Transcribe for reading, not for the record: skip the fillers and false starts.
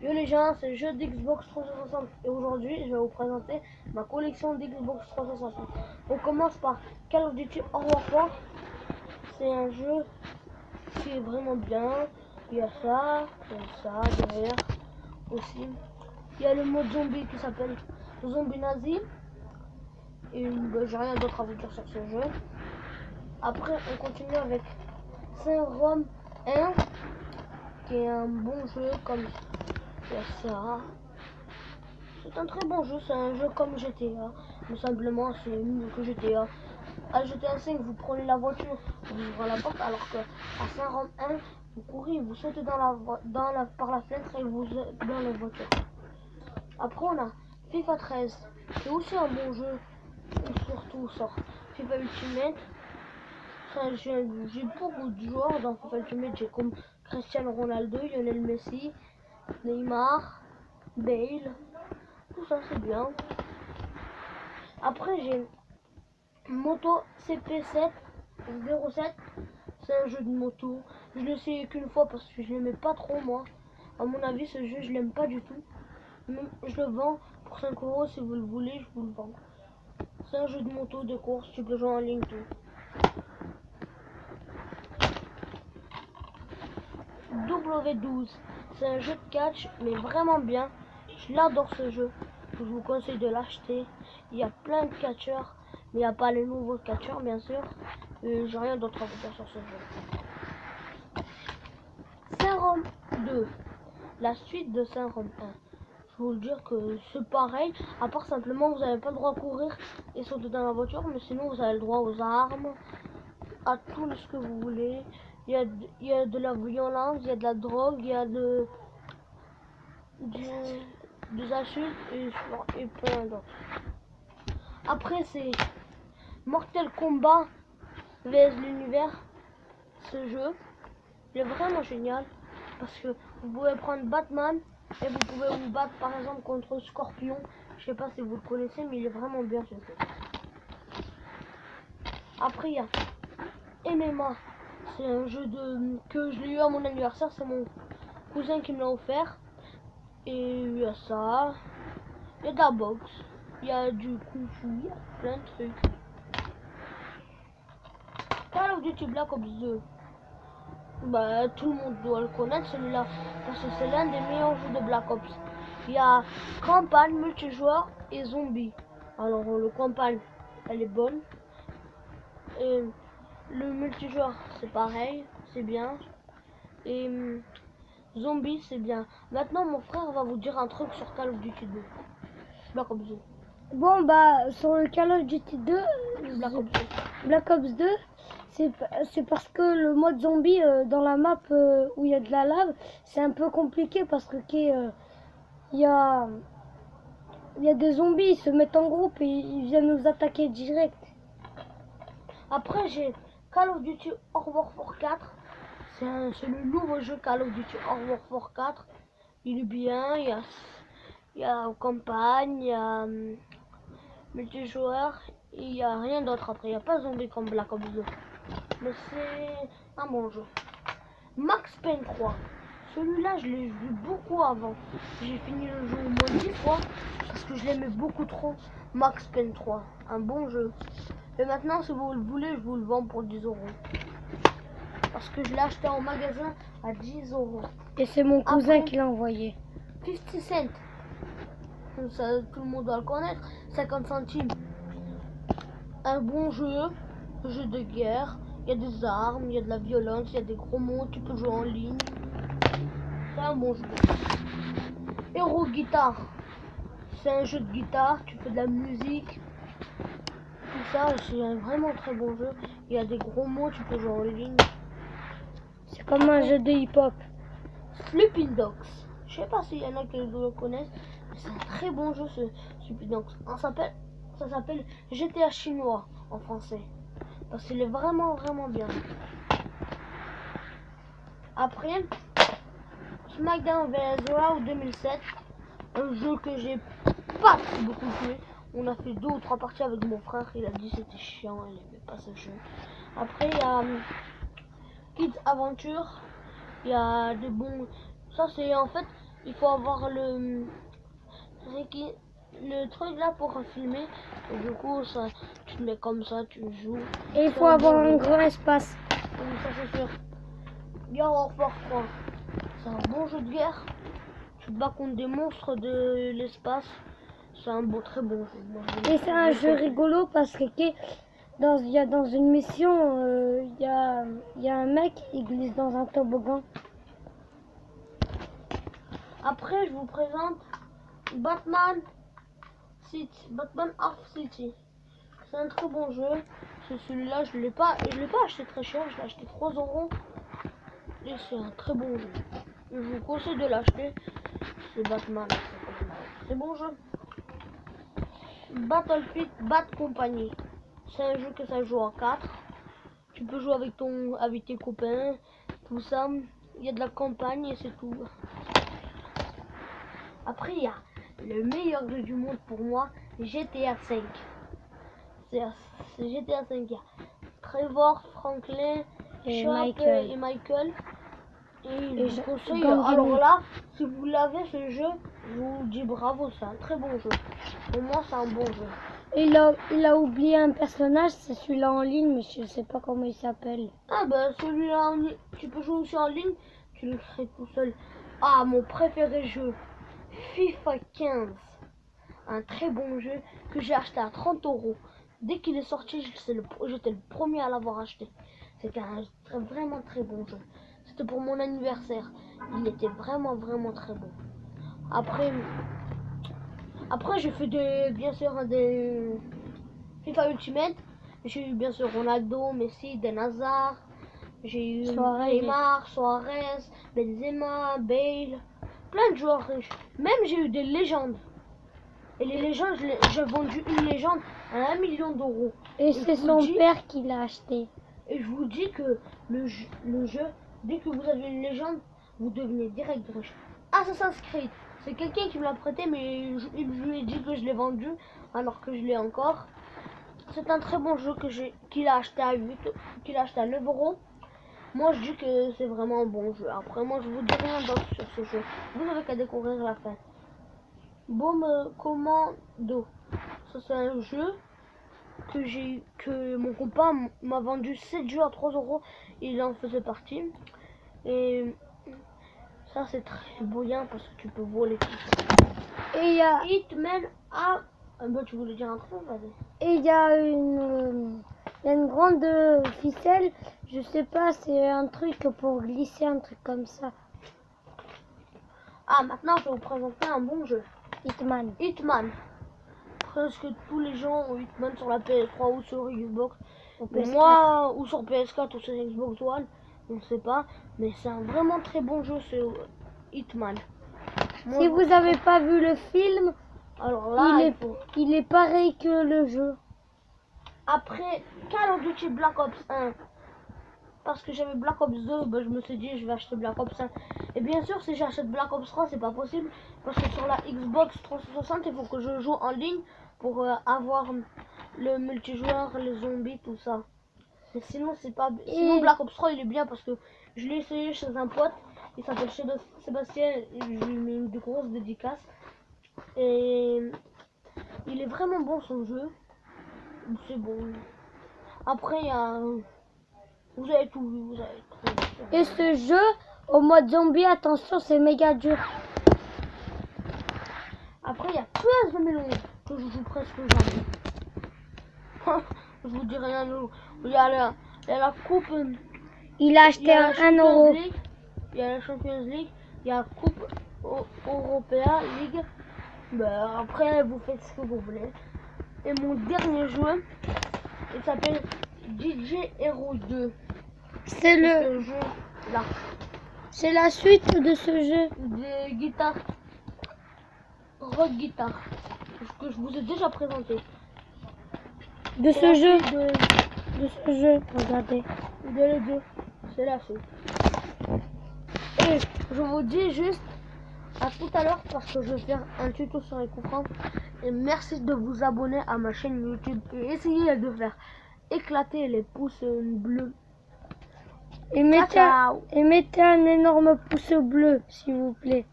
Yo les gens, c'est le jeu d'Xbox 360 et aujourd'hui je vais vous présenter ma collection d'Xbox 360. On commence par Call of Duty Warfare. C'est un jeu qui est vraiment bien. Il y a ça derrière aussi. Il y a le mode zombie qui s'appelle Zombie Nazi. Et j'ai rien d'autre à vous dire sur ce jeu. Après on continue avec Saint-Rome 1 qui est un bon jeu comme ça. C'est un très bon jeu, c'est un jeu comme GTA, mais simplement c'est mieux que GTA. À GTA 5, vous prenez la voiture, vous ouvrez la porte, alors que à Saint-Rome 1, vous courez, vous sautez par la fenêtre et vous êtes dans la voiture. Après on a FIFA 13, c'est aussi un bon jeu, surtout sur FIFA Ultimate. J'ai beaucoup de joueurs dans FIFA Ultimate, j'ai comme Cristiano Ronaldo, Lionel Messi, Neymar, Bale, tout ça c'est bien. Après j'ai Moto CP7 07, c'est un jeu de moto. Je l'ai essayé qu'une fois parce que je l'aimais pas trop moi. À mon avis ce jeu je l'aime pas du tout. Même, je le vends pour 5 € si vous le voulez, je vous le vends. C'est un jeu de moto de course, tu peux jouer en ligne tout. W12, c'est un jeu de catch mais vraiment bien. Je l'adore ce jeu. Je vous conseille de l'acheter. Il y a plein de catcheurs, mais il n'y a pas les nouveaux catcheurs bien sûr. J'ai rien d'autre à vous dire sur ce jeu. Saint-Rome 2, la suite de Saint-Rome 1. Je vous le dire que c'est pareil, à part simplement vous n'avez pas le droit à courir et sauter dans la voiture, mais sinon vous avez le droit aux armes, à tout ce que vous voulez. Il y a de la violence, il y a de la drogue, il y a des insultes et plein d'autres. Après c'est Mortal Kombat vs l'univers. Ce jeu il est vraiment génial parce que vous pouvez prendre Batman et vous pouvez vous battre par exemple contre Scorpion. Je sais pas si vous le connaissez, mais il est vraiment bien ce jeu. Après il y a MMA, c'est un jeu que je l'ai eu à mon anniversaire, c'est mon cousin qui me l'a offert. Et il y a ça, il y a de la boxe, il y a du kung fu, il y a plein de trucs. Call of Duty Black Ops 2, bah, tout le monde doit le connaître celui-là parce que c'est l'un des meilleurs jeux de Black Ops. Il y a campagne, multijoueur et zombie. Alors le campagne elle est bonne et le multijoueur c'est pareil, c'est bien, et zombie c'est bien. Maintenant mon frère va vous dire un truc sur Call of Duty 2 Black Ops 2. Bon bah sur le Call of Duty 2 Black Ops 2, c'est parce que le mode zombie dans la map où il y a de la lave, c'est un peu compliqué parce que il y a des zombies, ils se mettent en groupe et ils viennent nous attaquer direct. Après j'ai Call of Duty Warfare 4. C'est le nouveau jeu Call of Duty Warfare 4. Il est bien, il y a campagne, il y a multijoueur, et il n'y a rien d'autre après. Il n'y a pas zombie comme Black Ops 2. Mais c'est un bon jeu. Max Payne 3. Celui-là, je l'ai vu beaucoup avant. J'ai fini le jeu au moins 10 fois parce que je l'aimais beaucoup trop. Max Payne 3, un bon jeu. Et maintenant, si vous le voulez, je vous le vends pour 10 € parce que je l'ai acheté en magasin à 10 €. Et c'est mon cousin qui l'a envoyé. 50 cents. Ça, tout le monde doit le connaître. 50 centimes. Un bon jeu de guerre. Il y a des armes, il y a de la violence, il y a des gros mots, tu peux jouer en ligne. C'est un bon jeu. Hero Guitar, c'est un jeu de guitare, tu fais de la musique. Tout ça, c'est un vraiment très bon jeu. Il y a des gros mots, tu peux jouer en ligne. C'est comme un jeu de hip-hop. Sleeping Dogs, je sais pas s'il y en a qui le connaissent, mais c'est un très bon jeu ce Sleeping Dogs. Ça s'appelle GTA chinois en français. Parce qu'il est vraiment bien. Après, SmackDown vs Raw 2007, un jeu que j'ai pas beaucoup joué. On a fait 2 ou 3 parties avec mon frère, il a dit c'était chiant, il aimait pas ce jeu. Après il y a Kids Adventure, il y a des bons. Ça c'est en fait il faut avoir le truc là pour filmer. Et du coup, ça, tu te mets comme ça, tu joues. Et il C'est faut avoir bon un jeu. grand espace. Oui, ça c'est sûr. Gears of War 3, c'est un bon jeu de guerre. Tu te bats contre des monstres de l'espace. C'est un très bon jeu. Moi, Et c'est un jeu rigolo parce que dans une mission, il y a un mec, il glisse dans un toboggan. Après, je vous présente Batman City, Batman Arkham City. C'est un très bon jeu. C'est celui-là, je l'ai pas acheté très cher, je l'ai acheté 3 €. Et c'est un très bon jeu. Je vous conseille de l'acheter. C'est Batman. C'est bon jeu. Battlefield Bad Company. C'est un jeu que ça joue en 4. Tu peux jouer avec tes copains, tout ça. Il y a de la campagne et c'est tout. Après, il y a le meilleur jeu du monde pour moi, GTA 5. C'est GTA 5. Il y a Trevor, Franklin, Et Chop Michael. et Michael. Et je vous conseille, Gandhi. alors là, si vous l'avez ce jeu, je vous dis bravo, c'est un très bon jeu. Pour moi, c'est un bon jeu. Il a oublié un personnage, c'est celui-là en ligne, mais je sais pas comment il s'appelle. Ah bah celui-là, tu peux jouer aussi en ligne, tu le crées tout seul. Ah, mon préféré jeu, FIFA 15. Un très bon jeu que j'ai acheté à 30 €. Dès qu'il est sorti, j'étais le premier à l'avoir acheté. C'était un vraiment très bon jeu. C'était pour mon anniversaire. Il était vraiment très bon. Après j'ai fait bien sûr des FIFA Ultimate. J'ai eu bien sûr Ronaldo, Messi, Eden Hazard. J'ai eu Neymar, Suarez, Benzema, Bale. Plein de joueurs riches. Même j'ai eu des légendes. Et les légendes, j'ai vendu une légende à 1 million d'euros. Et c'est son père qui l'a acheté. Et je vous dis que le jeu, dès que vous avez une légende, vous devenez direct riche. Assassin's Creed, c'est quelqu'un qui me l'a prêté, mais je lui ai dit que je l'ai vendu, alors que je l'ai encore. C'est un très bon jeu qu'il a acheté à 9 €. Moi, je dis que c'est vraiment un bon jeu. Après, moi, je vous dis rien d'autre sur ce jeu. Vous n'avez qu'à découvrir la fin. Bomb Commando. Ça, c'est un jeu que mon copain m'a vendu 7 jeux à 3 €. Il en faisait partie. Et ça, c'est très bouillant parce que tu peux voler tout ça. Et il y a Hitman à... bah, tu voulais dire un truc, vas-y. Et il y a une grande ficelle, je sais pas, c'est un truc pour glisser, un truc comme ça. Ah, maintenant, je vais vous présenter un bon jeu. Hitman. Hitman. Presque tous les gens ont Hitman sur la PS3 ou sur Xbox. Moi, ou sur PS4 ou sur Xbox One, on ne sait pas. Mais c'est un vraiment très bon jeu, ce Hitman. Moi, si vous n'avez pas vu le film, alors là, il est pareil que le jeu. Après Call of Duty Black Ops 1, parce que j'avais Black Ops 2, bah, je me suis dit je vais acheter Black Ops 1. Et bien sûr, si j'achète Black Ops 3, c'est pas possible, parce que sur la Xbox 360, il faut que je joue en ligne pour avoir le multijoueur, les zombies, tout ça. Mais sinon, c'est pas. Sinon, Black Ops 3, il est bien parce que je l'ai essayé chez un pote, il s'appelle Sébastien, je lui mets une grosse dédicace. Et il est vraiment bon son jeu. C'est bon. Après, il y a. Vous avez tout vu, vous avez tout vu. Et ce jeu, au mode zombie, attention, c'est méga dur. Après, il y a plein de mélons que je joue presque jamais. Je vous dis rien. Il y a la coupe. Il a acheté à 1 €. Il y a la Champions League. Il y a la coupe européenne League. Ben, après, vous faites ce que vous voulez. Et mon dernier jeu, il s'appelle DJ Hero 2. C'est le jeu là. C'est la suite de ce jeu. Des guitares. Rock guitare. Que je vous ai déjà présenté. De ce jeu. De ce jeu, regardez. De les deux. C'est la suite. Et je vous dis juste à tout à l'heure parce que je vais faire un tuto sur les coups francs. Et merci de vous abonner à ma chaîne YouTube et essayez de faire éclater les pouces bleus. Et mettez un énorme pouce bleu, s'il vous plaît.